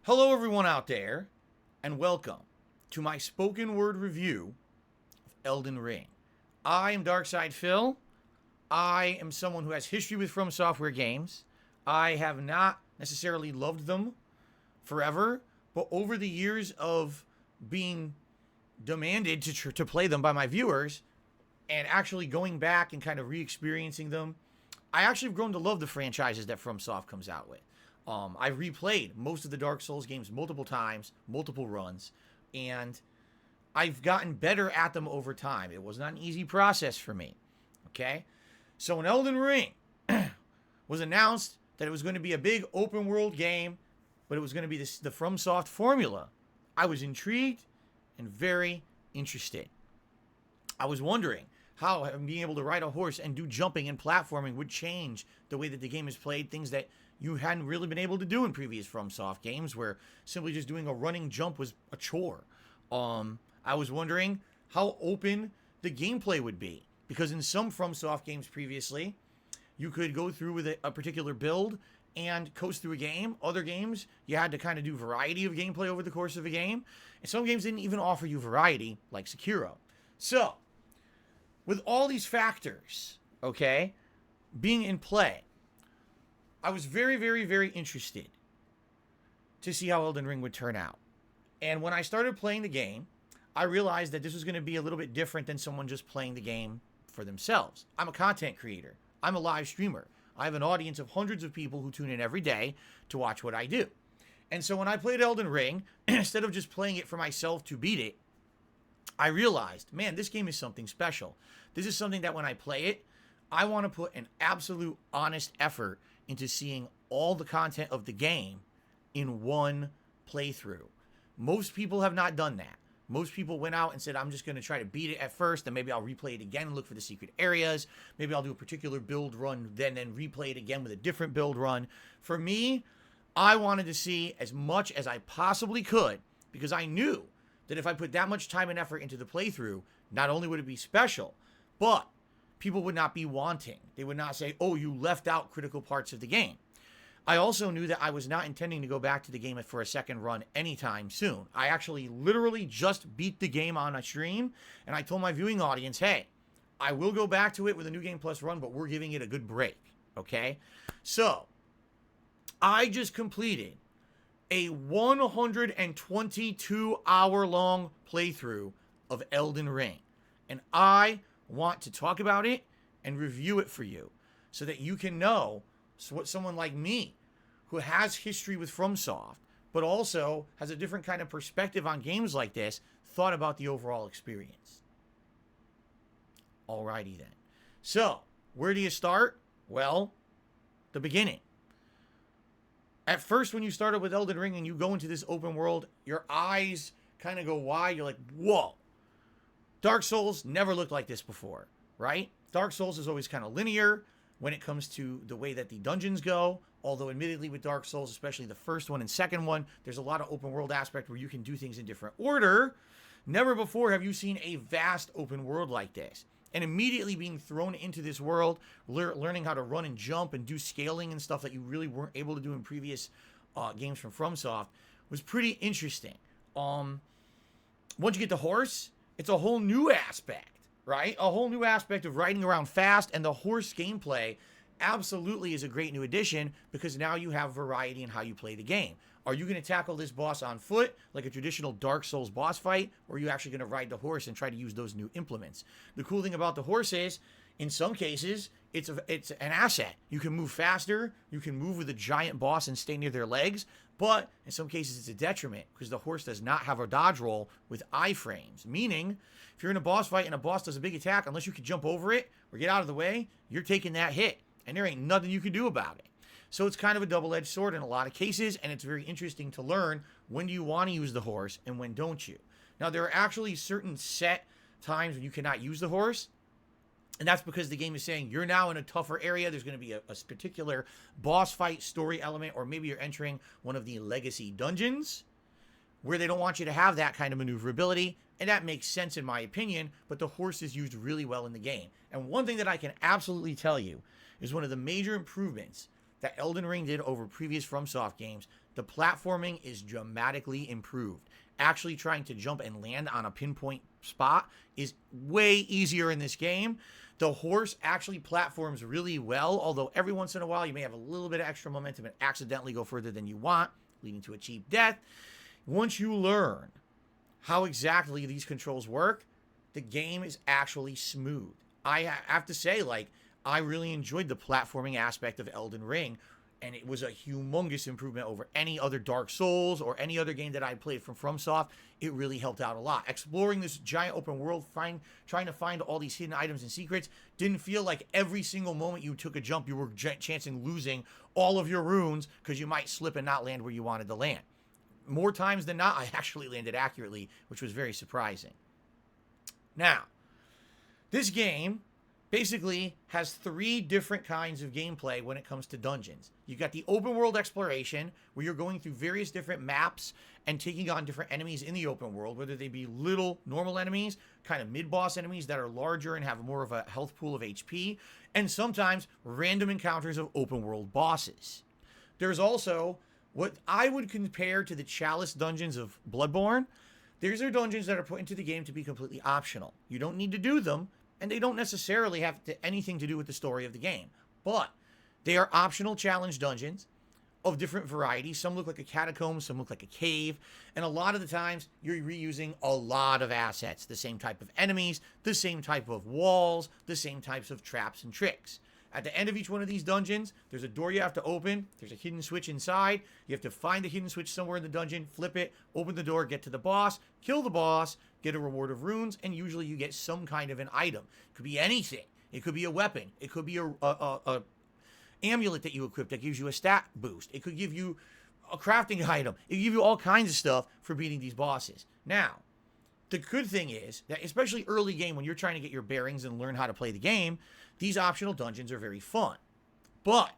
Hello, everyone out there, and welcome to my spoken word review of Elden Ring. I am Darkside Phil. I am someone who has history with From Software games. I have not necessarily loved them forever, but over the years of being demanded to play them by my viewers and actually going back and kind of re-experiencing them, I actually have grown to love the franchises that FromSoft comes out with. I've replayed most of the Dark Souls games multiple times, multiple runs, and I've gotten better at them over time. It was not an easy process for me. Okay? So when Elden Ring was announced that it was going to be a big open world game, but it was going to be the FromSoft formula, I was intrigued and very interested. I was wondering how being able to ride a horse and do jumping and platforming would change the way that the game is played, things that you hadn't really been able to do in previous FromSoft games, where simply just doing a running jump was a chore. I was wondering how open the gameplay would be, because in some FromSoft games previously, you could go through with a particular build and coast through a game. Other games, you had to kind of do variety of gameplay over the course of a game, and some games didn't even offer you variety, like Sekiro. So, with all these factors, okay, being in play, I was very, very, very interested to see how Elden Ring would turn out. And when I started playing the game, I realized that this was going to be a little bit different than someone just playing the game for themselves. I'm a content creator. I'm a live streamer. I have an audience of hundreds of people who tune in every day to watch what I do. And so when I played Elden Ring, instead of just playing it for myself to beat it, I realized, man, this game is something special. This is something that when I play it, I want to put an absolute honest effort into seeing all the content of the game in one playthrough. Most people have not done that. Most people went out and said, I'm just going to try to beat it at first, and maybe I'll replay it again and look for the secret areas. Maybe I'll do a particular build run, then replay it again with a different build run. For me, I wanted to see as much as I possibly could, because I knew that if I put that much time and effort into the playthrough, not only would it be special, but people would not be wanting. They would not say, oh, you left out critical parts of the game. I also knew that I was not intending to go back to the game for a second run anytime soon. I actually literally just beat the game on a stream, and I told my viewing audience, hey, I will go back to it with a New Game Plus run, but we're giving it a good break, okay? So, I just completed a 122-hour-long playthrough of Elden Ring, and I want to talk about it and review it for you so that you can know what someone like me, who has history with FromSoft, but also has a different kind of perspective on games like this, thought about the overall experience. Alrighty then. So, where do you start? Well, the beginning. At first, when you started with Elden Ring and you go into this open world, your eyes kind of go wide. You're like, whoa. Dark Souls never looked like this before, right? Dark Souls is always kind of linear when it comes to the way that the dungeons go. Although, admittedly, with Dark Souls, especially the first one and second one, there's a lot of open world aspect where you can do things in different order. Never before have you seen a vast open world like this. And immediately being thrown into this world, learning how to run and jump and do scaling and stuff that you really weren't able to do in previous games from FromSoft was pretty interesting. Once you get the horse, it's a whole new aspect, right? A whole new aspect of riding around fast, and the horse gameplay absolutely is a great new addition because now you have variety in how you play the game. Are you going to tackle this boss on foot like a traditional Dark Souls boss fight, or are you actually going to ride the horse and try to use those new implements? The cool thing about the horse is, in some cases, it's an asset. You can move faster, you can move with a giant boss and stay near their legs, but in some cases it's a detriment because the horse does not have a dodge roll with iframes, meaning if you're in a boss fight and a boss does a big attack, unless you can jump over it or get out of the way, you're taking that hit, and there ain't nothing you can do about it. So it's kind of a double-edged sword in a lot of cases, and it's very interesting to learn when do you want to use the horse and when don't you. Now, there are actually certain set times when you cannot use the horse, and that's because the game is saying you're now in a tougher area. There's going to be a particular boss fight story element, or maybe you're entering one of the legacy dungeons where they don't want you to have that kind of maneuverability, and that makes sense in my opinion, but the horse is used really well in the game. And one thing that I can absolutely tell you is one of the major improvements that Elden Ring did over previous FromSoft games, the platforming is dramatically improved. Actually trying to jump and land on a pinpoint spot is way easier in this game. The horse actually platforms really well, although every once in a while you may have a little bit of extra momentum and accidentally go further than you want, leading to a cheap death. Once you learn how exactly these controls work, the game is actually smooth. I have to say, like, I really enjoyed the platforming aspect of Elden Ring, and it was a humongous improvement over any other Dark Souls or any other game that I played from FromSoft. It really helped out a lot. Exploring this giant open world, trying to find all these hidden items and secrets, didn't feel like every single moment you took a jump, you were chancing losing all of your runes because you might slip and not land where you wanted to land. More times than not, I actually landed accurately, which was very surprising. Now, this game basically has 3 different kinds of gameplay when it comes to dungeons. You've got the open world exploration, where you're going through various different maps and taking on different enemies in the open world, whether they be little normal enemies, kind of mid-boss enemies that are larger and have more of a health pool of HP, and sometimes random encounters of open world bosses. There's also what I would compare to the Chalice dungeons of Bloodborne. These are dungeons that are put into the game to be completely optional. You don't need to do them, and they don't necessarily have anything to do with the story of the game. But they are optional challenge dungeons of different varieties. Some look like a catacomb, some look like a cave, and a lot of the times you're reusing a lot of assets. The same type of enemies, the same type of walls, the same types of traps and tricks. At the end of each one of these dungeons, there's a door you have to open. There's a hidden switch inside. You have to find the hidden switch somewhere in the dungeon, flip it, open the door, get to the boss, kill the boss, get a reward of runes, and usually you get some kind of an item. It could be anything. It could be a weapon. It could be a amulet that you equip that gives you a stat boost. It could give you a crafting item. It could give you all kinds of stuff for beating these bosses. Now, the good thing is that especially early game when you're trying to get your bearings and learn how to play the game, these optional dungeons are very fun. But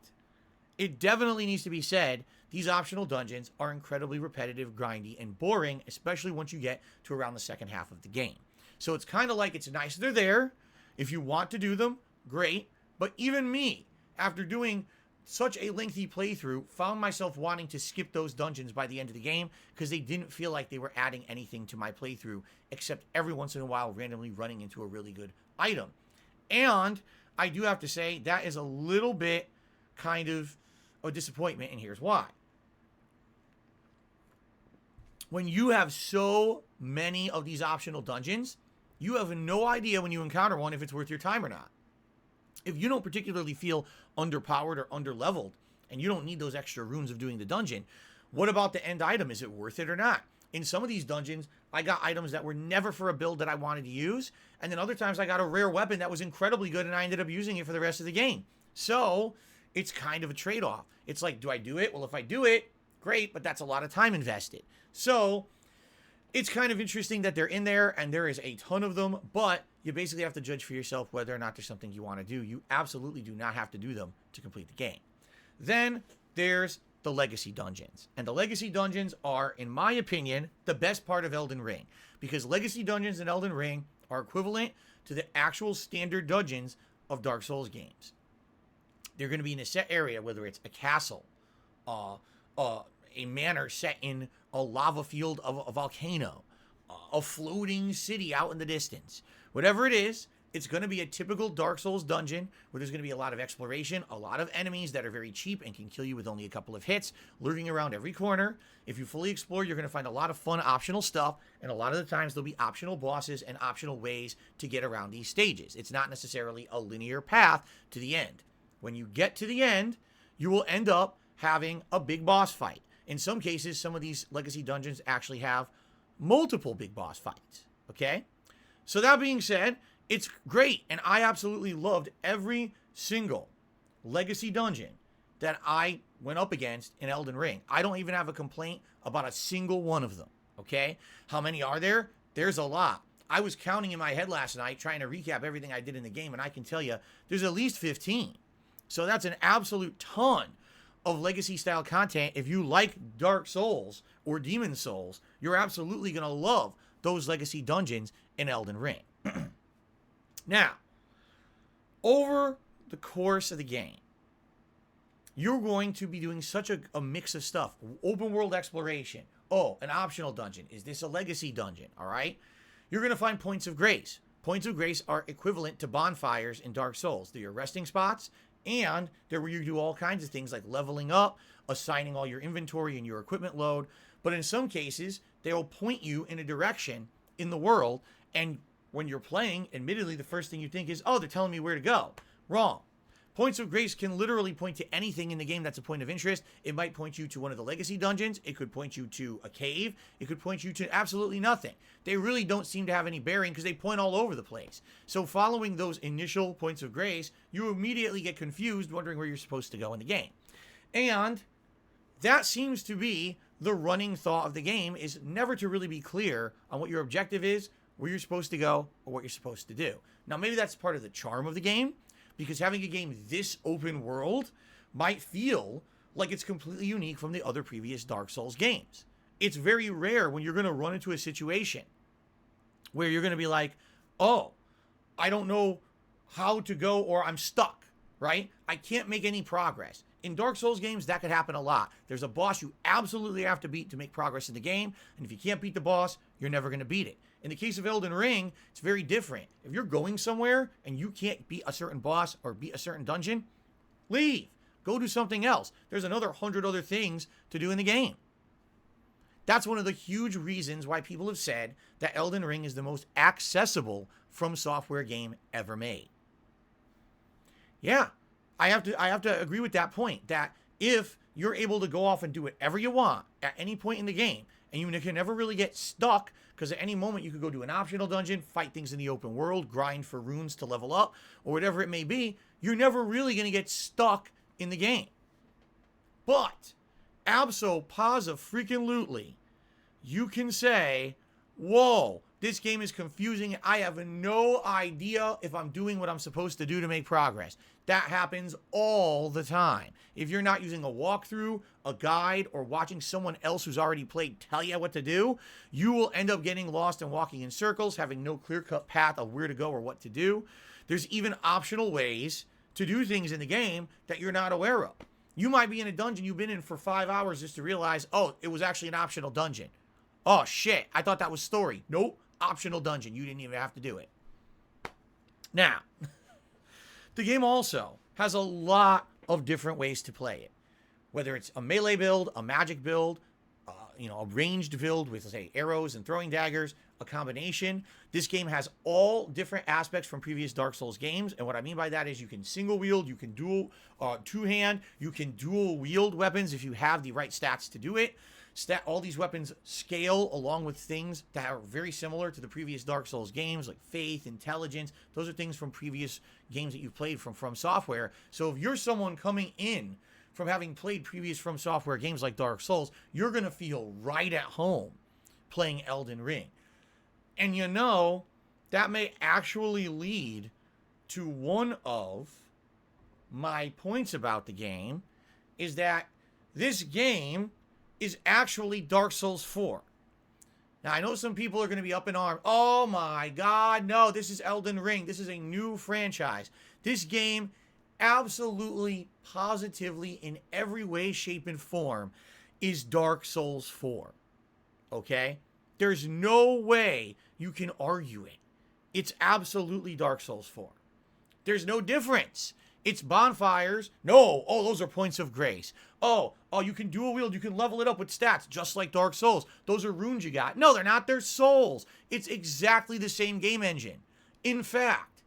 it definitely needs to be said, these optional dungeons are incredibly repetitive, grindy, and boring, especially once you get to around the second half of the game. So it's kind of like it's nice they're there. If you want to do them, great. But even me, after doing such a lengthy playthrough, found myself wanting to skip those dungeons by the end of the game because they didn't feel like they were adding anything to my playthrough, except every once in a while randomly running into a really good item. And I do have to say that is a little bit kind of a disappointment, and here's why. When you have so many of these optional dungeons, you have no idea when you encounter one if it's worth your time or not. If you don't particularly feel underpowered or underleveled, and you don't need those extra runes of doing the dungeon, what about the end item? Is it worth it or not? In some of these dungeons, I got items that were never for a build that I wanted to use, and then other times I got a rare weapon that was incredibly good, and I ended up using it for the rest of the game. So, it's kind of a trade-off. It's like, do I do it? Well, if I do it, great, but that's a lot of time invested. So, it's kind of interesting that they're in there, and there is a ton of them, but you basically have to judge for yourself whether or not there's something you want to do. You absolutely do not have to do them to complete the game. Then, there's the Legacy Dungeons. And the Legacy Dungeons are, in my opinion, the best part of Elden Ring, because Legacy Dungeons in Elden Ring are equivalent to the actual standard dungeons of Dark Souls games. They're going to be in a set area, whether it's a castle, a manor set in a lava field of a volcano, a floating city out in the distance. Whatever it is, it's going to be a typical Dark Souls dungeon where there's going to be a lot of exploration, a lot of enemies that are very cheap and can kill you with only a couple of hits, lurking around every corner. If you fully explore, you're going to find a lot of fun optional stuff, and a lot of the times there'll be optional bosses and optional ways to get around these stages. It's not necessarily a linear path to the end. When you get to the end, you will end up having a big boss fight. In some cases, some of these Legacy dungeons actually have multiple big boss fights, okay? So that being said, it's great, and I absolutely loved every single Legacy dungeon that I went up against in Elden Ring. I don't even have a complaint about a single one of them, okay? How many are there? There's a lot. I was counting in my head last night, trying to recap everything I did in the game, and I can tell you, there's at least 15. So that's an absolute ton of Legacy-style content. If you like Dark Souls or Demon Souls, you're absolutely going to love those Legacy dungeons in Elden Ring. Now, over the course of the game, you're going to be doing such a mix of stuff. Open world exploration. Oh, an optional dungeon. Is this a legacy dungeon? All right. You're going to find points of grace. Points of grace are equivalent to bonfires in Dark Souls. They're your resting spots, and they're where you do all kinds of things like leveling up, assigning all your inventory and your equipment load. But in some cases, they'll point you in a direction in the world, and when you're playing, admittedly, the first thing you think is, oh, they're telling me where to go. Wrong. Points of grace can literally point to anything in the game that's a point of interest. It might point you to one of the legacy dungeons. It could point you to a cave. It could point you to absolutely nothing. They really don't seem to have any bearing because they point all over the place. So following those initial points of grace, you immediately get confused, wondering where you're supposed to go in the game. And that seems to be the running thought of the game, is never to really be clear on what your objective is, where you're supposed to go, or what you're supposed to do. Now, maybe that's part of the charm of the game, because having a game this open world might feel like it's completely unique from the other previous Dark Souls games. It's very rare when you're going to run into a situation where you're going to be like, oh, I don't know how to go, or I'm stuck, right? I can't make any progress. In Dark Souls games, that could happen a lot. There's a boss you absolutely have to beat to make progress in the game, and if you can't beat the boss, you're never going to beat it. In the case of Elden Ring, it's very different. If you're going somewhere and you can't beat a certain boss or beat a certain dungeon, leave. Go do something else. There's another 100 other things to do in the game. That's one of the huge reasons why people have said that Elden Ring is the most accessible From Software game ever made. Yeah, I have to agree with that point, that if you're able to go off and do whatever you want at any point in the game, and you can never really get stuck, because at any moment you could go do an optional dungeon, fight things in the open world, grind for runes to level up, or whatever it may be, you're never really going to get stuck in the game. But, abso-pos-freaking-lutely, you can say, whoa, this game is confusing. I have no idea if I'm doing what I'm supposed to do to make progress. That happens all the time. If you're not using a walkthrough, a guide, or watching someone else who's already played tell you what to do, you will end up getting lost and walking in circles, having no clear-cut path of where to go or what to do. There's even optional ways to do things in the game that you're not aware of. You might be in a dungeon you've been in for 5 hours just to realize, oh, it was actually an optional dungeon. Oh, shit, I thought that was story. Nope, optional dungeon. You didn't even have to do it. Now, the game also has a lot of different ways to play it. Whether it's a melee build, a magic build, a ranged build with, say, arrows and throwing daggers, a combination. This game has all different aspects from previous Dark Souls games. And what I mean by that is you can single wield, you can dual two-hand, you can dual wield weapons if you have the right stats to do it. All these weapons scale along with things that are very similar to the previous Dark Souls games, like faith, intelligence. Those are things from previous games that you've played from Software. So if you're someone coming in from having played previous From Software games like Dark Souls, you're going to feel right at home playing Elden Ring. And that may actually lead to one of my points about the game, is that this game is actually Dark Souls 4. Now, I know some people are going to be up in arms. Oh my God, no, this is Elden Ring. This is a new franchise. This game, absolutely, positively, in every way, shape, and form, is Dark Souls 4. Okay? There's no way you can argue it. It's absolutely Dark Souls 4. There's no difference. It's bonfires. No. Oh, those are points of grace. Oh, you can dual wield. You can level it up with stats, just like Dark Souls. Those are runes you got. No, they're not. They're souls. It's exactly the same game engine. In fact,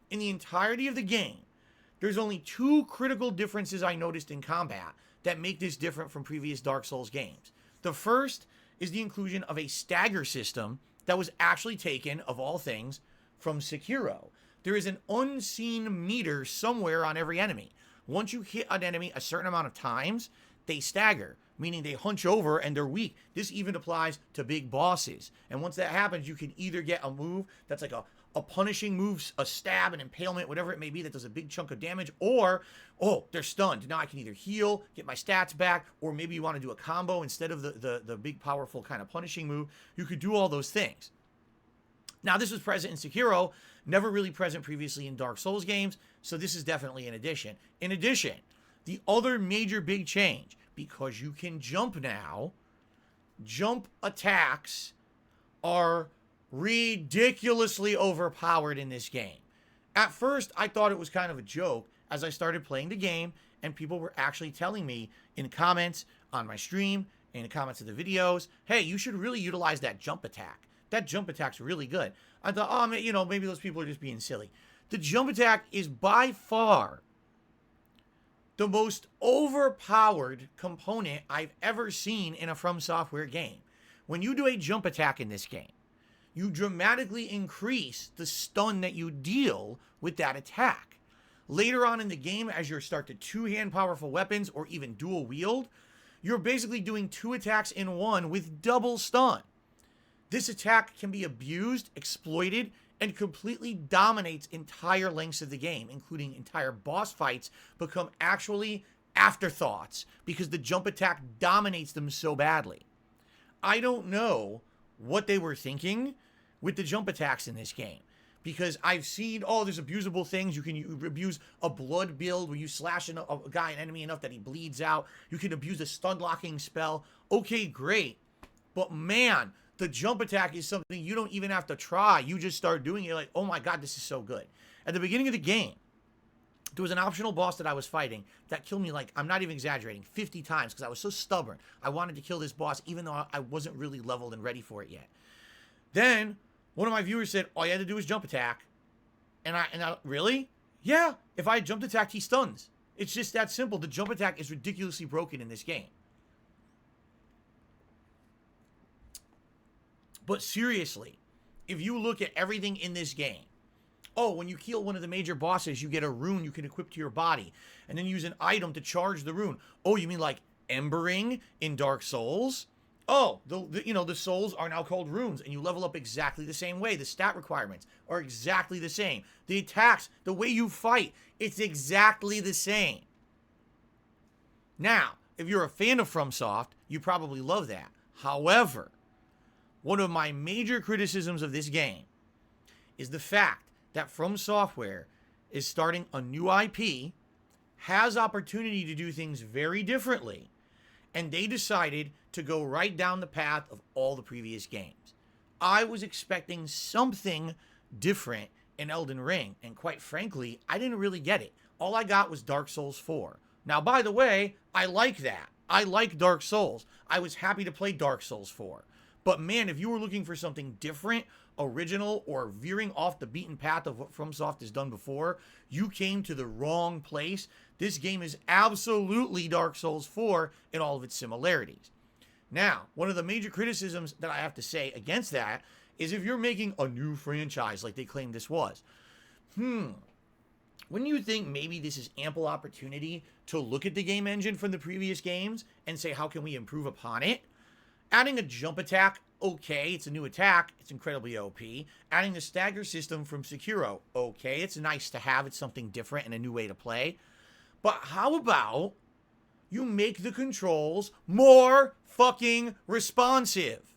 in the entirety of the game, there's only 2 critical differences I noticed in combat that make this different from previous Dark Souls games. The first is the inclusion of a stagger system that was actually taken, of all things, from Sekiro. There is an unseen meter somewhere on every enemy. Once you hit an enemy a certain amount of times, they stagger, meaning they hunch over and they're weak. This even applies to big bosses. And once that happens, you can either get a move that's like a punishing move, a stab, an impalement, whatever it may be, that does a big chunk of damage, or, oh, they're stunned. Now I can either heal, get my stats back, or maybe you want to do a combo instead of the big, powerful kind of punishing move. You could do all those things. Now, this was present in Sekiro, never really present previously in Dark Souls games, so this is definitely an addition. In addition, The other major big change, because you can jump now, jump attacks are ridiculously overpowered in this game. At first, I thought it was kind of a joke as I started playing the game, and people were actually telling me in comments on my stream, in the comments of the videos, hey, you should really utilize that jump attack. That jump attack's really good. I thought, oh, you know, maybe those people are just being silly. The jump attack is by far the most overpowered component I've ever seen in a From Software game. When you do a jump attack in this game, you dramatically increase the stun that you deal with that attack. Later on in the game, as you start to two-hand powerful weapons or even dual wield, you're basically doing 2 attacks in one with double stun. This attack can be abused, exploited, and completely dominates entire lengths of the game, including entire boss fights become actually afterthoughts because the jump attack dominates them so badly. I don't know what they were thinking with the jump attacks in this game, because I've seen, oh, there's abusable things. You can abuse a blood build where you slash a guy, an enemy enough that he bleeds out. You can abuse a stun locking spell. Okay, great. But man, the jump attack is something you don't even have to try. You just start doing it. You're like, oh my God, this is so good. At the beginning of the game, there was an optional boss that I was fighting that killed me, like, I'm not even exaggerating, 50 times because I was so stubborn. I wanted to kill this boss even though I wasn't really leveled and ready for it yet. Then one of my viewers said, all you had to do was jump attack. And I really? Yeah, if I had jumped attacked, he stuns. It's just that simple. The jump attack is ridiculously broken in this game. But seriously, if you look at everything in this game, oh, when you kill one of the major bosses, you get a rune you can equip to your body, and then use an item to charge the rune. Oh, you mean like embering in Dark Souls? Oh, the souls are now called runes, and you level up exactly the same way. The stat requirements are exactly the same. The attacks, the way you fight, it's exactly the same. Now, if you're a fan of FromSoft, you probably love that. However, one of my major criticisms of this game is the fact that From Software is starting a new IP, has opportunity to do things very differently, and they decided to go right down the path of all the previous games. I was expecting something different in Elden Ring, and quite frankly, I didn't really get it. All I got was Dark Souls 4. Now, by the way, I like that. I like Dark Souls. I was happy to play Dark Souls 4. But man, if you were looking for something different, original, or veering off the beaten path of what FromSoft has done before, you came to the wrong place. This game is absolutely Dark Souls 4 in all of its similarities. Now, one of the major criticisms that I have to say against that is if you're making a new franchise like they claim this was, wouldn't you think maybe this is ample opportunity to look at the game engine from the previous games and say, how can we improve upon it? Adding a jump attack, okay, it's a new attack, it's incredibly OP. Adding the stagger system from Sekiro, okay, it's nice to have, it's something different and a new way to play. But how about you make the controls more fucking responsive?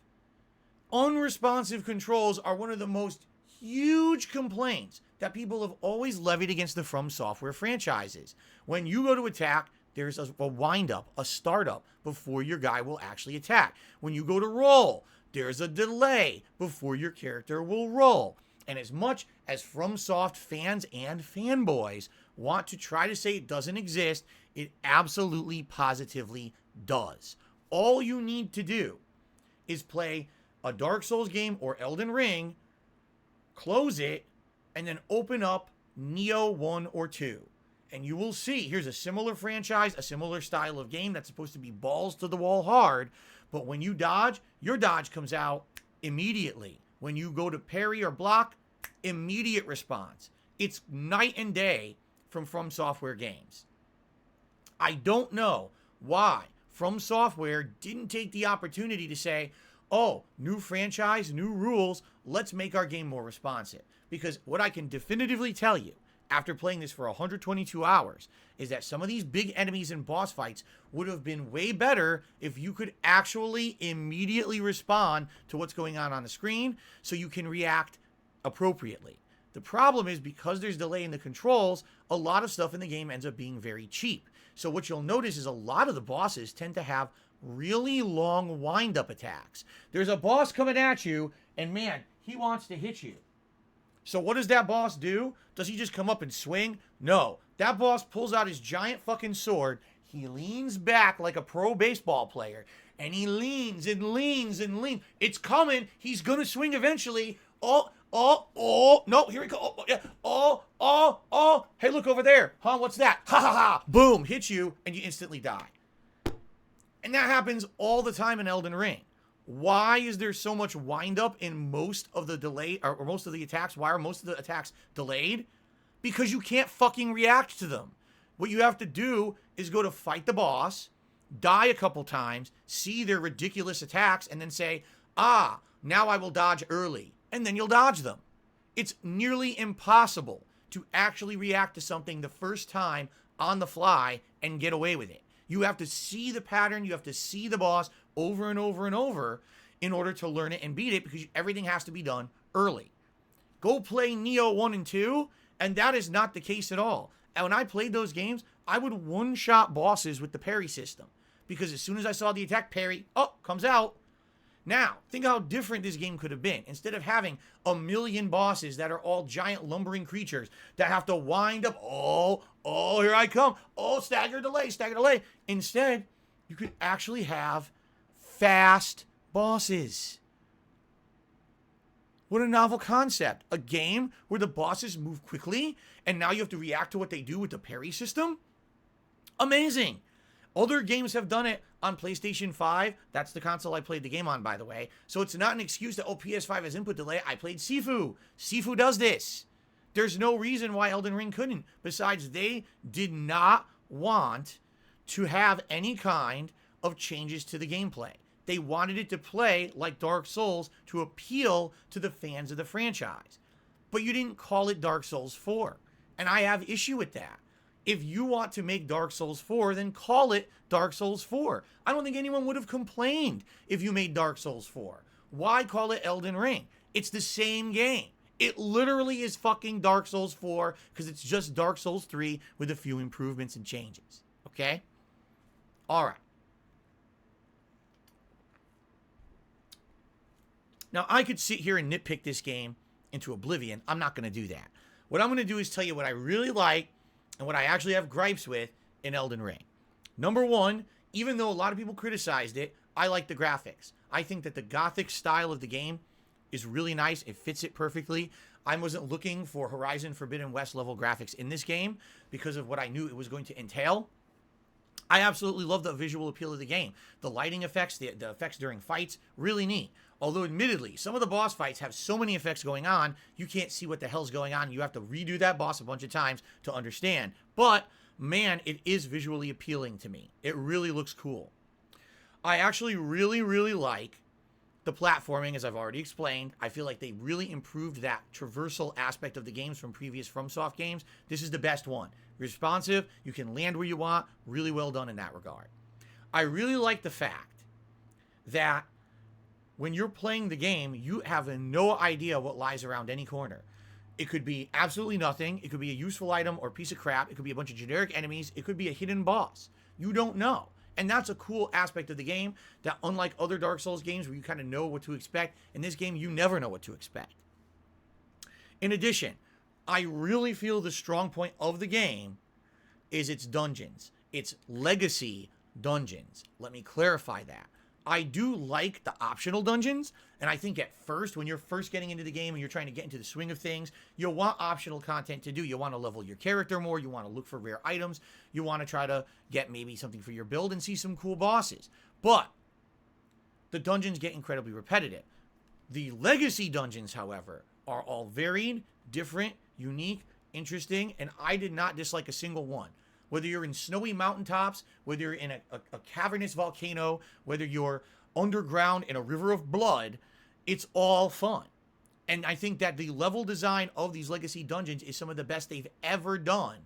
Unresponsive controls are one of the most huge complaints that people have always levied against the From Software franchises. When you go to attack, there's a wind-up, a startup, before your guy will actually attack. When you go to roll, there's a delay before your character will roll. And as much as FromSoft fans and fanboys want to try to say it doesn't exist, it absolutely, positively does. All you need to do is play a Dark Souls game or Elden Ring, close it, and then open up Neo 1 or 2. And you will see, here's a similar franchise, a similar style of game that's supposed to be balls to the wall hard. But when you dodge, your dodge comes out immediately. When you go to parry or block, immediate response. It's night and day from Software games. I don't know why From Software didn't take the opportunity to say, oh, new franchise, new rules, let's make our game more responsive. Because what I can definitively tell you, after playing this for 122 hours, is that some of these big enemies and boss fights would have been way better if you could actually immediately respond to what's going on the screen so you can react appropriately. The problem is because there's delay in the controls, a lot of stuff in the game ends up being very cheap. So what you'll notice is a lot of the bosses tend to have really long wind-up attacks. There's a boss coming at you, and man, he wants to hit you. So what does that boss do? Does he just come up and swing? No. That boss pulls out his giant fucking sword. He leans back like a pro baseball player. And he leans and leans and leans. It's coming. He's going to swing eventually. Oh, no, here we go. Oh, yeah. Oh. Hey, look over there. Huh, what's that? Ha, ha, ha. Boom, hits you, and you instantly die. And that happens all the time in Elden Ring. Why is there so much wind up in most of the delay, or most of the attacks? Why are most of the attacks delayed? Because you can't fucking react to them. What you have to do is go to fight the boss, die a couple times, see their ridiculous attacks, and then say, now I will dodge early. And then you'll dodge them. It's nearly impossible to actually react to something the first time on the fly and get away with it. You have to see the pattern, you have to see the boss over and over and over in order to learn it and beat it, because everything has to be done early. Go play Nioh 1 and 2, and that is not the case at all. And when I played those games, I would one-shot bosses with the parry system, because as soon as I saw the attack, parry, comes out. Now, think how different this game could have been. Instead of having a million bosses that are all giant lumbering creatures that have to wind up, here I come, stagger delay. Instead, you could actually have fast bosses. What a novel concept. A game where the bosses move quickly, and now you have to react to what they do with the parry system? Amazing. Other games have done it on PlayStation 5. That's the console I played the game on, by the way. So it's not an excuse that, PS5 has input delay. I played Sifu. Sifu does this. There's no reason why Elden Ring couldn't. Besides, they did not want to have any kind of changes to the gameplay. They wanted it to play like Dark Souls to appeal to the fans of the franchise. But you didn't call it Dark Souls 4. And I have issue with that. If you want to make Dark Souls 4, then call it Dark Souls 4. I don't think anyone would have complained if you made Dark Souls 4. Why call it Elden Ring? It's the same game. It literally is fucking Dark Souls 4 because it's just Dark Souls 3 with a few improvements and changes. Okay? All right. Now, I could sit here and nitpick this game into oblivion. I'm not going to do that. What I'm going to do is tell you what I really like and what I actually have gripes with in Elden Ring. Number one, even though a lot of people criticized it, I like the graphics. I think that the gothic style of the game is really nice. It fits it perfectly. I wasn't looking for Horizon Forbidden West level graphics in this game because of what I knew it was going to entail. I absolutely love the visual appeal of the game. The lighting effects, the effects during fights, really neat. Although admittedly, some of the boss fights have so many effects going on, you can't see what the hell's going on. You have to redo that boss a bunch of times to understand. But, man, it is visually appealing to me. It really looks cool. I actually really, really like the platforming, as I've already explained. I feel like they really improved that traversal aspect of the games from previous FromSoft games. This is the best one. Responsive, you can land where you want. Really well done in that regard. I really like the fact that when you're playing the game, you have no idea what lies around any corner. It could be absolutely nothing. It could be a useful item or piece of crap. It could be a bunch of generic enemies. It could be a hidden boss. You don't know. And that's a cool aspect of the game that, unlike other Dark Souls games where you kind of know what to expect, in this game, you never know what to expect. In addition, I really feel the strong point of the game is its dungeons. Its legacy dungeons. Let me clarify that. I do like the optional dungeons, and I think at first, when you're first getting into the game and you're trying to get into the swing of things, you'll want optional content to do. You want to level your character more, you want to look for rare items, you want to try to get maybe something for your build and see some cool bosses. But the dungeons get incredibly repetitive. The legacy dungeons, however, are all varied, different, unique, interesting, and I did not dislike a single one. Whether you're in snowy mountaintops, whether you're in a cavernous volcano, whether you're underground in a river of blood, it's all fun. And I think that the level design of these legacy dungeons is some of the best they've ever done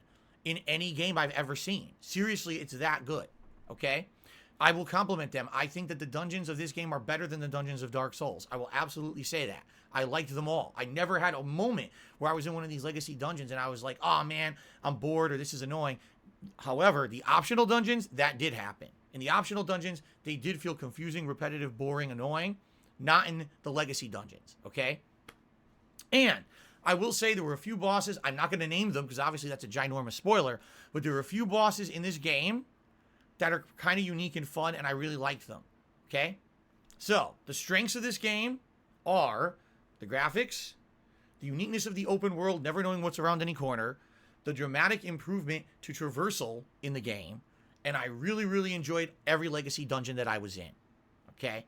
in any game I've ever seen. Seriously, it's that good, okay? I will compliment them. I think that the dungeons of this game are better than the dungeons of Dark Souls. I will absolutely say that. I liked them all. I never had a moment where I was in one of these legacy dungeons and I was like, oh man, I'm bored or this is annoying. However, the optional dungeons, that did happen. In the optional dungeons, they did feel confusing, repetitive, boring, annoying. Not in the legacy dungeons, okay? And I will say there were a few bosses, I'm not going to name them because obviously that's a ginormous spoiler, but there were a few bosses in this game that are kind of unique and fun, and I really liked them, okay? So, the strengths of this game are the graphics, the uniqueness of the open world, never knowing what's around any corner, the dramatic improvement to traversal in the game, and I really, really enjoyed every legacy dungeon that I was in, okay?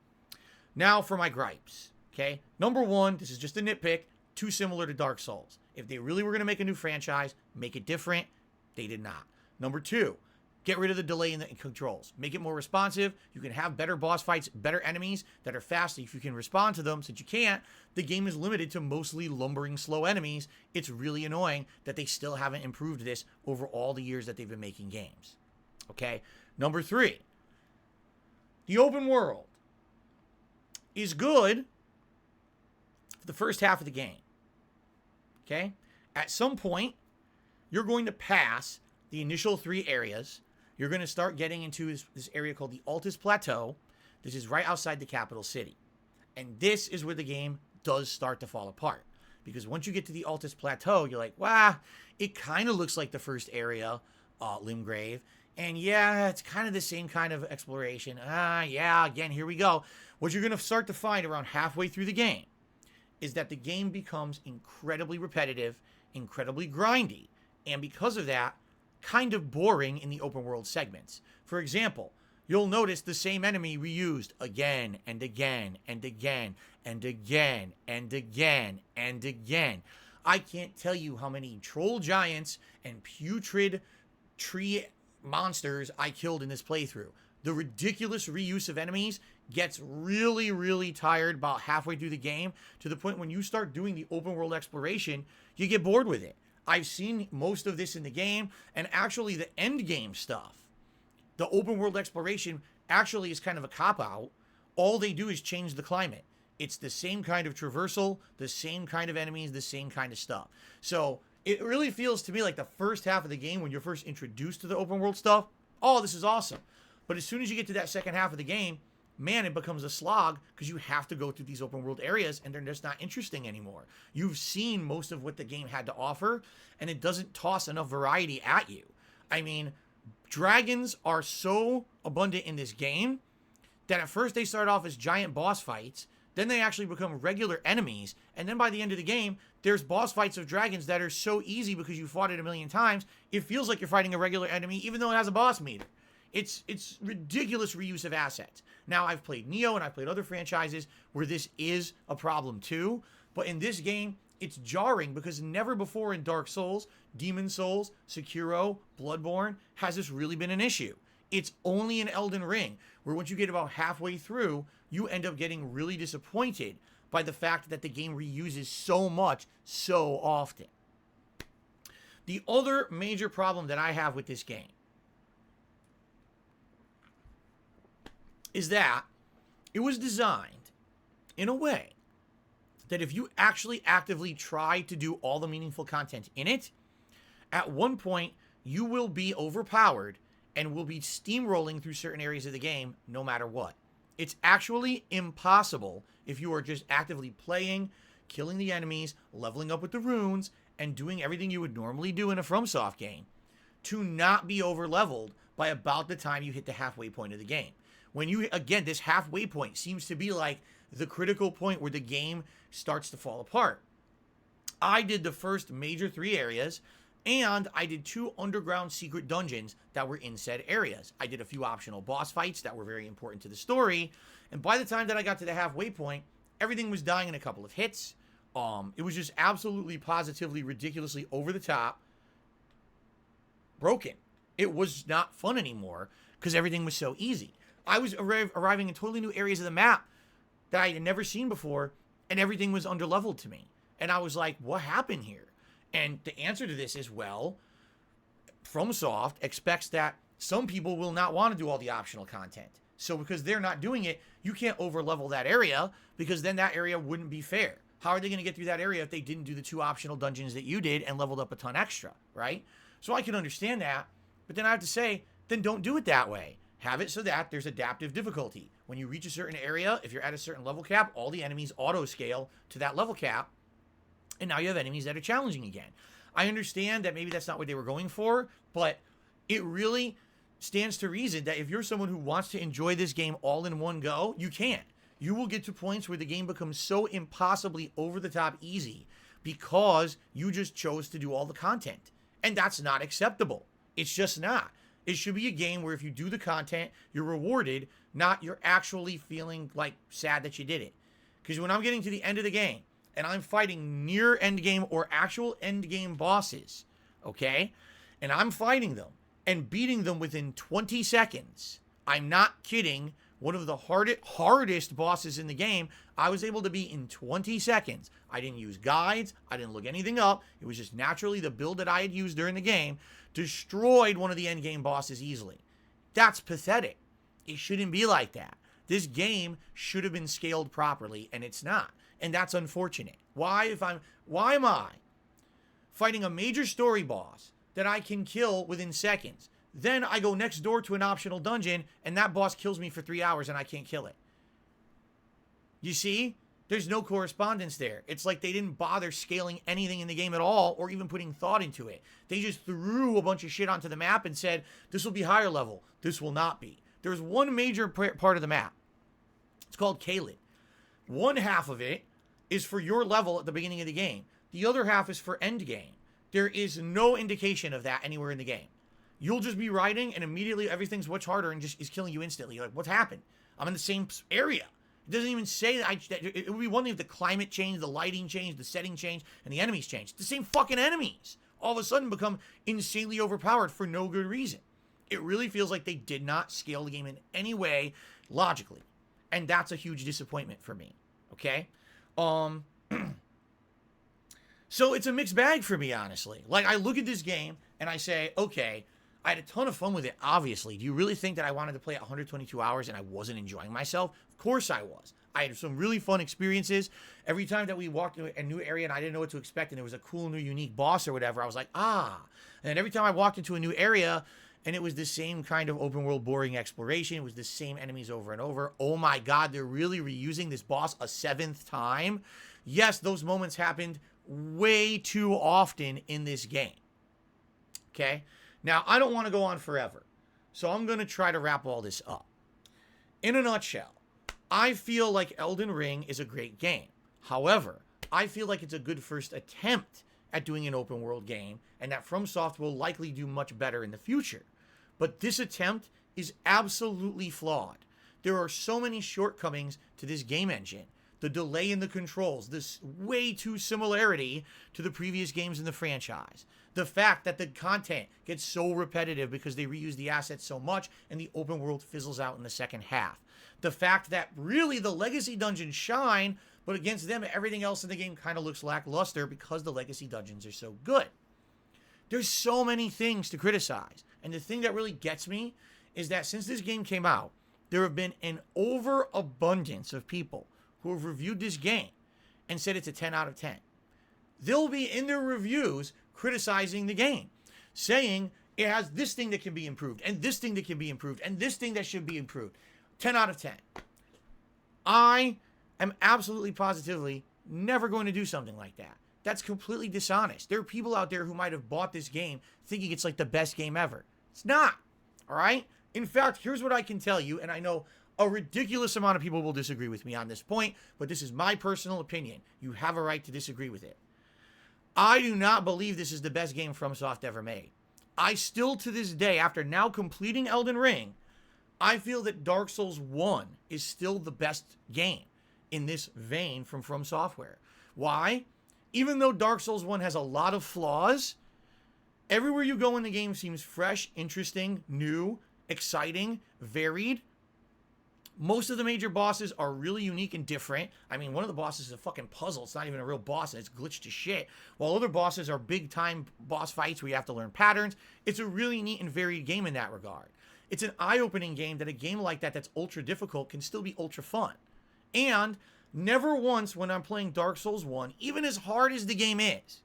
Now for my gripes, okay? Number one, this is just a nitpick, too similar to Dark Souls. If they really were going to make a new franchise, make it different. They did not. Number two, get rid of the delay in the controls. Make it more responsive. You can have better boss fights, better enemies that are fast if you can respond to them. Since you can't, the game is limited to mostly lumbering, slow enemies. It's really annoying that they still haven't improved this over all the years that they've been making games. Okay? Number three, the open world is good for the first half of the game. Okay? At some point, you're going to pass the initial 3 areas. You're going to start getting into this area called the Altus Plateau. This is right outside the capital city. And this is where the game does start to fall apart. Because once you get to the Altus Plateau, you're like, wow, it kind of looks like the first area, Limgrave. And yeah, it's kind of the same kind of exploration. Yeah, again, here we go. What you're going to start to find around halfway through the game is that the game becomes incredibly repetitive, incredibly grindy, and because of that, kind of boring in the open world segments. For example, you'll notice the same enemy reused again and again and again and again and again and again. I can't tell you how many troll giants and putrid tree monsters I killed in this playthrough. The ridiculous reuse of enemies gets really, really tired about halfway through the game, to the point when you start doing the open world exploration, you get bored with it. I've seen most of this in the game, and actually the end game stuff, the open world exploration, actually is kind of a cop-out. All they do is change the climate. It's the same kind of traversal, the same kind of enemies, the same kind of stuff. So it really feels to me like the first half of the game, when you're first introduced to the open world stuff, oh, this is awesome. But as soon as you get to that second half of the game, man, it becomes a slog because you have to go through these open world areas and they're just not interesting anymore. You've seen most of what the game had to offer, and it doesn't toss enough variety at you. I mean, dragons are so abundant in this game that at first they start off as giant boss fights, then they actually become regular enemies, and then by the end of the game, there's boss fights of dragons that are so easy because you fought it a million times, it feels like you're fighting a regular enemy even though it has a boss meter. It's ridiculous reuse of assets. Now, I've played Nioh and I've played other franchises where this is a problem too, but in this game, it's jarring because never before in Dark Souls, Demon Souls, Sekiro, Bloodborne has this really been an issue. It's only in Elden Ring where once you get about halfway through, you end up getting really disappointed by the fact that the game reuses so much so often. The other major problem that I have with this game is that it was designed in a way that if you actually actively try to do all the meaningful content in it, at one point you will be overpowered and will be steamrolling through certain areas of the game no matter what. It's actually impossible if you are just actively playing, killing the enemies, leveling up with the runes, and doing everything you would normally do in a FromSoft game to not be over-leveled by about the time you hit the halfway point of the game. When you, again, this halfway point seems to be like the critical point where the game starts to fall apart. I did the first major 3 areas, and I did 2 underground secret dungeons that were in said areas. I did a few optional boss fights that were very important to the story, and by the time that I got to the halfway point, everything was dying in a couple of hits. It was just absolutely, positively, ridiculously over the top, broken. It was not fun anymore because everything was so easy. I was arriving in totally new areas of the map that I had never seen before, and everything was underleveled to me. And I was like, what happened here? And the answer to this is, well, FromSoft expects that some people will not want to do all the optional content. So because they're not doing it, you can't overlevel that area because then that area wouldn't be fair. How are they going to get through that area if they didn't do the 2 optional dungeons that you did and leveled up a ton extra, right? So I can understand that. But then I have to say, then don't do it that way. Have it so that there's adaptive difficulty. When you reach a certain area, if you're at a certain level cap, all the enemies auto scale to that level cap. And now you have enemies that are challenging again. I understand that maybe that's not what they were going for, but it really stands to reason that if you're someone who wants to enjoy this game all in one go, you can. You will get to points where the game becomes so impossibly over the top easy because you just chose to do all the content. And that's not acceptable. It's just not. It should be a game where if you do the content, you're rewarded, not you're actually feeling like sad that you did it. Because when I'm getting to the end of the game and I'm fighting near end game or actual end game bosses, okay, and I'm fighting them and beating them within 20 seconds, I'm not kidding, one of the hardest bosses in the game, I was able to beat in 20 seconds. I didn't use guides. I didn't look anything up. It was just naturally the build that I had used during the game destroyed one of the end game bosses easily. That's pathetic. It shouldn't be like that. This game should have been scaled properly, and it's not. And that's unfortunate. Why am I fighting a major story boss that I can kill within seconds? Then I go next door to an optional dungeon, and that boss kills me for 3 hours, and I can't kill it. You see? There's no correspondence there. It's like they didn't bother scaling anything in the game at all, or even putting thought into it. They just threw a bunch of shit onto the map and said, this will be higher level. This will not be. There's one major part of the map. It's called Caelid. One half of it is for your level at the beginning of the game. The other half is for end game. There is no indication of that anywhere in the game. You'll just be riding and immediately everything's much harder and just is killing you instantly. You're like, what's happened? I'm in the same area. It doesn't even say that it would be one thing if the climate changed, the lighting changed, the setting changed, and the enemies changed. The same fucking enemies all of a sudden become insanely overpowered for no good reason. It really feels like they did not scale the game in any way logically. And that's a huge disappointment for me. Okay? So it's a mixed bag for me, honestly. Like, I look at this game and I say, okay, I had a ton of fun with it, obviously. Do you really think that I wanted to play it 122 hours and I wasn't enjoying myself? Of course I was. I had some really fun experiences. Every time that we walked into a new area and I didn't know what to expect and there was a cool new unique boss or whatever, I was like, ah. And then every time I walked into a new area and it was the same kind of open world boring exploration, it was the same enemies over and over. Oh my God, they're really reusing this boss a 7th time. Yes, those moments happened way too often in this game. Okay? Now, I don't want to go on forever, so I'm going to try to wrap all this up. In a nutshell, I feel like Elden Ring is a great game. However, I feel like it's a good first attempt at doing an open world game, and that FromSoft will likely do much better in the future. But this attempt is absolutely flawed. There are so many shortcomings to this game engine. The delay in the controls, this way too similarity to the previous games in the franchise. The fact that the content gets so repetitive because they reuse the assets so much and the open world fizzles out in the second half. The fact that really the legacy dungeons shine, but against them, everything else in the game kind of looks lackluster because the legacy dungeons are so good. There's so many things to criticize. And the thing that really gets me is that since this game came out, there have been an overabundance of people who have reviewed this game and said it's a 10 out of 10. They'll be in their reviews criticizing the game, saying it has this thing that can be improved, and this thing that can be improved, and this thing that should be improved. 10 out of 10. I am absolutely positively never going to do something like that. That's completely dishonest. There are people out there who might have bought this game thinking it's like the best game ever. It's not. All right? In fact, here's what I can tell you, and I know a ridiculous amount of people will disagree with me on this point, but this is my personal opinion. You have a right to disagree with it. I do not believe this is the best game FromSoft ever made. I still, to this day, after now completing Elden Ring, I feel that Dark Souls 1 is still the best game in this vein from Software. Why? Even though Dark Souls 1 has a lot of flaws, everywhere you go in the game seems fresh, interesting, new, exciting, varied. Most of the major bosses are really unique and different. I mean, one of the bosses is a fucking puzzle. It's not even a real boss, and it's glitched to shit. While other bosses are big-time boss fights where you have to learn patterns. It's a really neat and varied game in that regard. It's an eye-opening game that a game like that that's ultra difficult can still be ultra fun. And never once when I'm playing Dark Souls 1, even as hard as the game is,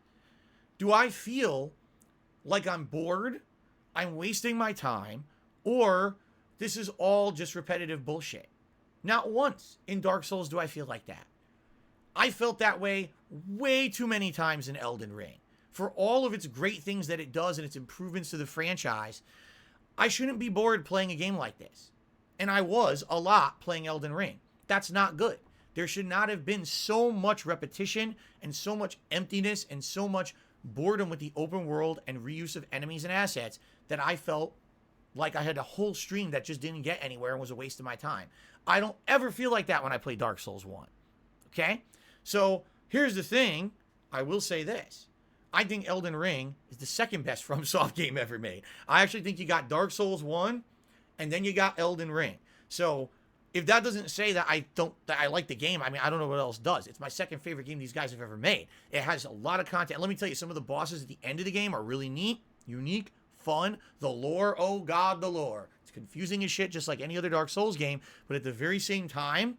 do I feel like I'm bored I'm wasting my time, or this is all just repetitive bullshit. Not once in Dark Souls do I feel like that. I felt that way too many times in Elden Ring. For all of its great things that it does and its improvements to the franchise, I shouldn't be bored playing a game like this. And I was a lot playing Elden Ring. That's not good. There should not have been so much repetition and so much emptiness and so much boredom with the open world and reuse of enemies and assets that I felt like I had a whole stream that just didn't get anywhere and was a waste of my time. I don't ever feel like that when I play Dark Souls 1. Okay? So here's the thing. I will say this. I think Elden Ring is the second best FromSoft game ever made. I actually think you got Dark Souls 1 and then you got Elden Ring. So if that doesn't say that I like the game, I mean, I don't know what else does. It's my second favorite game these guys have ever made. It has a lot of content. Let me tell you, some of the bosses at the end of the game are really neat, unique, fun. The lore, oh god, the lore. It's confusing as shit, just like any other Dark Souls game. But at the very same time,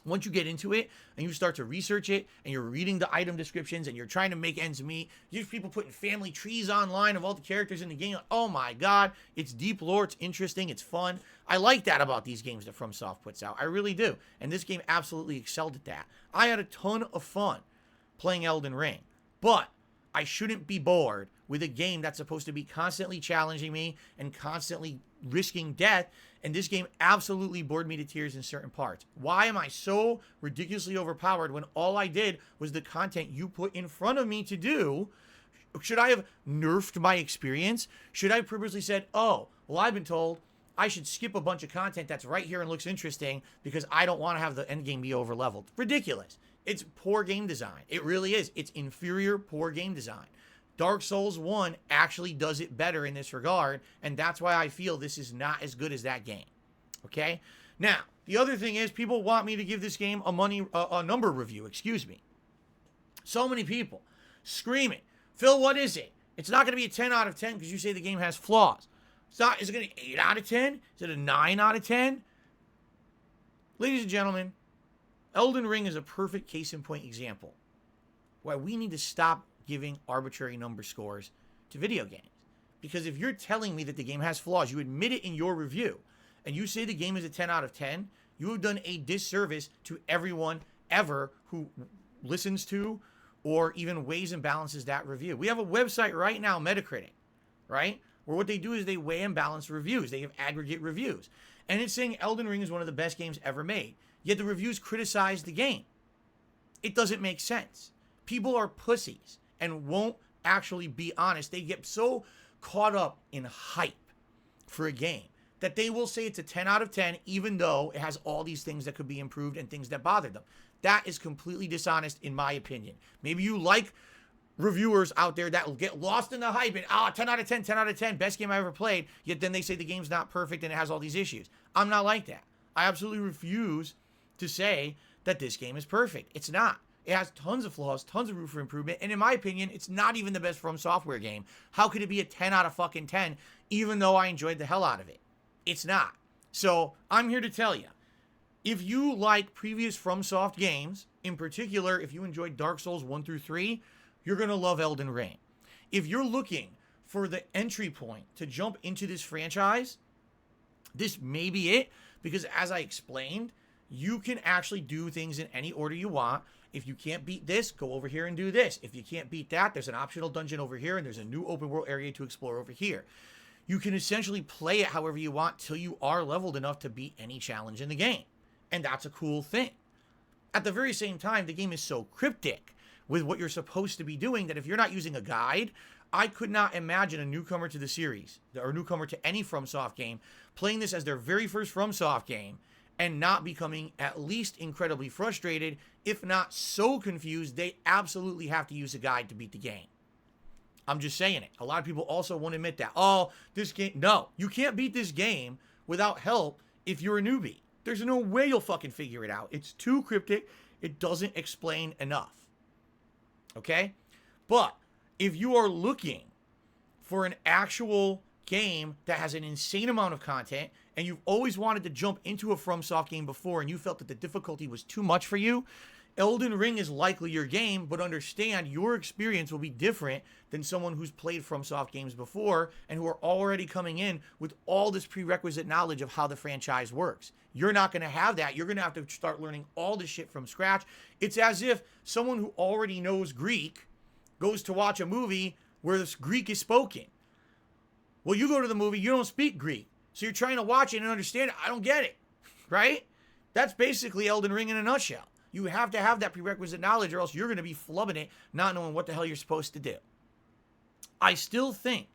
once you get into it and you start to research it and you're reading the item descriptions and you're trying to make ends meet, there's people putting family trees online of all the characters in the game. Oh my god, it's deep lore, it's interesting, it's fun. I like that about these games that FromSoft puts out. I really do. And this game absolutely excelled at that. I had a ton of fun playing Elden Ring, but I shouldn't be bored with a game that's supposed to be constantly challenging me and constantly risking death, and this game absolutely bored me to tears in certain parts. Why am I so ridiculously overpowered when all I did was the content you put in front of me to do? Should I have nerfed my experience? Should I have purposely said, oh, well, I've been told I should skip a bunch of content that's right here and looks interesting because I don't want to have the endgame be over-leveled? Ridiculous. It's poor game design. It really is. It's inferior, poor game design. Dark Souls 1 actually does it better in this regard, and that's why I feel this is not as good as that game. Okay? Now, the other thing is people want me to give this game a number review, excuse me. So many people screaming, Phil, what is it? It's not going to be a 10 out of 10 because you say the game has flaws. Is it going to be 8 out of 10? Is it a 9 out of 10? Ladies and gentlemen, Elden Ring is a perfect case in point example why we need to stop giving arbitrary number scores to video games. Because if you're telling me that the game has flaws, you admit it in your review, and you say the game is a 10 out of 10, you have done a disservice to everyone ever who listens to or even weighs and balances that review. We have a website right now, Metacritic, right? Where what they do is they weigh and balance reviews. They have aggregate reviews. And it's saying Elden Ring is one of the best games ever made. Yet the reviews criticize the game. It doesn't make sense. People are pussies and won't actually be honest. They get so caught up in hype for a game that they will say it's a 10 out of 10 even though it has all these things that could be improved and things that bother them. That is completely dishonest in my opinion. Maybe you like reviewers out there that will get lost in the hype and 10 out of 10, 10 out of 10, best game I ever played, yet then they say the game's not perfect and it has all these issues. I'm not like that. I absolutely refuse to say that this game is perfect. It's not. It has tons of flaws, tons of room for improvement, and in my opinion, it's not even the best From Software game. How could it be a 10 out of fucking 10, even though I enjoyed the hell out of it? It's not. So, I'm here to tell you, if you like previous FromSoft games, in particular, if you enjoyed Dark Souls 1 through 3, you're going to love Elden Ring. If you're looking for the entry point to jump into this franchise, this may be it, because as I explained, you can actually do things in any order you want. If you can't beat this, go over here and do this. If you can't beat that, there's an optional dungeon over here, and there's a new open world area to explore over here. You can essentially play it however you want till you are leveled enough to beat any challenge in the game. And that's a cool thing. At the very same time, the game is so cryptic with what you're supposed to be doing that if you're not using a guide, I could not imagine a newcomer to the series, or newcomer to any FromSoft game, playing this as their very first FromSoft game and not becoming at least incredibly frustrated, if not so confused, they absolutely have to use a guide to beat the game. I'm just saying it. A lot of people also won't admit that. Oh, this game... No, you can't beat this game without help if you're a newbie. There's no way you'll fucking figure it out. It's too cryptic. It doesn't explain enough. Okay? But if you are looking for an actual game that has an insane amount of content and you've always wanted to jump into a FromSoft game before and you felt that the difficulty was too much for you, Elden Ring is likely your game, but understand your experience will be different than someone who's played FromSoft games before and who are already coming in with all this prerequisite knowledge of how the franchise works. You're not going to have that. You're going to have to start learning all this shit from scratch. It's as if someone who already knows Greek goes to watch a movie where this Greek is spoken. Well, you go to the movie, you don't speak Greek. So you're trying to watch it and understand it. I don't get it, right? That's basically Elden Ring in a nutshell. You have to have that prerequisite knowledge or else you're going to be flubbing it, not knowing what the hell you're supposed to do. I still think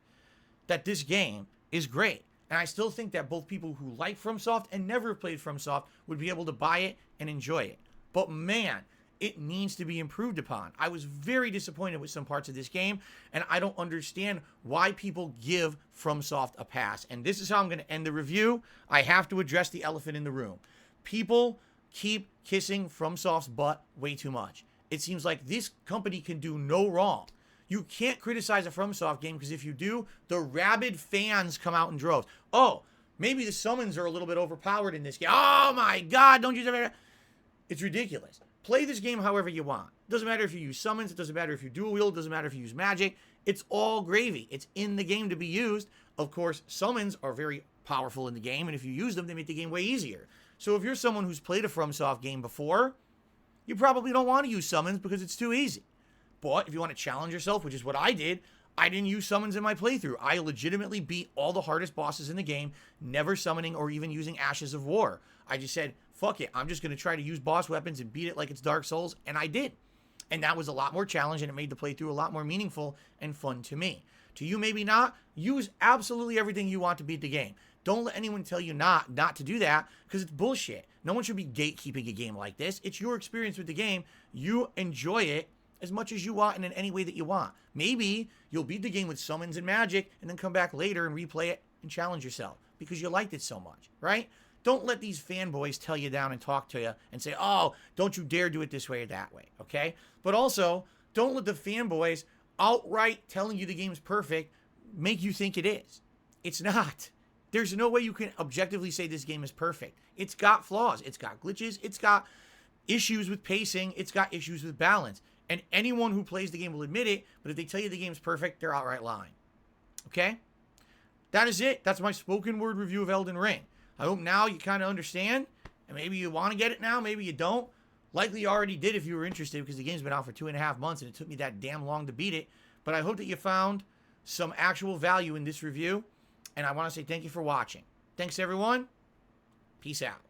that this game is great. And I still think that both people who like FromSoft and never played FromSoft would be able to buy it and enjoy it. But man, it needs to be improved upon. I was very disappointed with some parts of this game, and I don't understand why people give FromSoft a pass. And this is how I'm going to end the review. I have to address the elephant in the room. People keep kissing FromSoft's butt way too much. It seems like this company can do no wrong. You can't criticize a FromSoft game because if you do, the rabid fans come out in droves. Oh, maybe the summons are a little bit overpowered in this game. Oh my God, don't use that. It's ridiculous. Play this game however you want. It doesn't matter if you use summons. It doesn't matter if you dual wield. It doesn't matter if you use magic. It's all gravy. It's in the game to be used. Of course, summons are very powerful in the game, and if you use them, they make the game way easier. So if you're someone who's played a FromSoft game before, you probably don't want to use summons because it's too easy. But if you want to challenge yourself, which is what I did, I didn't use summons in my playthrough. I legitimately beat all the hardest bosses in the game, never summoning or even using Ashes of War. I just said, fuck it, I'm just going to try to use boss weapons and beat it like it's Dark Souls, and I did. And that was a lot more challenge, and it made the playthrough a lot more meaningful and fun to me. To you, maybe not. Use absolutely everything you want to beat the game. Don't let anyone tell you not to do that, because it's bullshit. No one should be gatekeeping a game like this. It's your experience with the game. You enjoy it as much as you want and in any way that you want. Maybe you'll beat the game with summons and magic and then come back later and replay it and challenge yourself because you liked it so much, right? Don't let these fanboys tell you down and talk to you and say, oh, don't you dare do it this way or that way, okay? But also, don't let the fanboys outright telling you the game's perfect make you think it is. It's not. There's no way you can objectively say this game is perfect. It's got flaws. It's got glitches. It's got issues with pacing. It's got issues with balance. And anyone who plays the game will admit it, but if they tell you the game's perfect, they're outright lying. Okay? That is it. That's my spoken word review of Elden Ring. I hope now you kind of understand, and maybe you want to get it now, maybe you don't. Likely you already did if you were interested, because the game's been out for 2.5 months, and it took me that damn long to beat it. But I hope that you found some actual value in this review, and I want to say thank you for watching. Thanks, everyone. Peace out.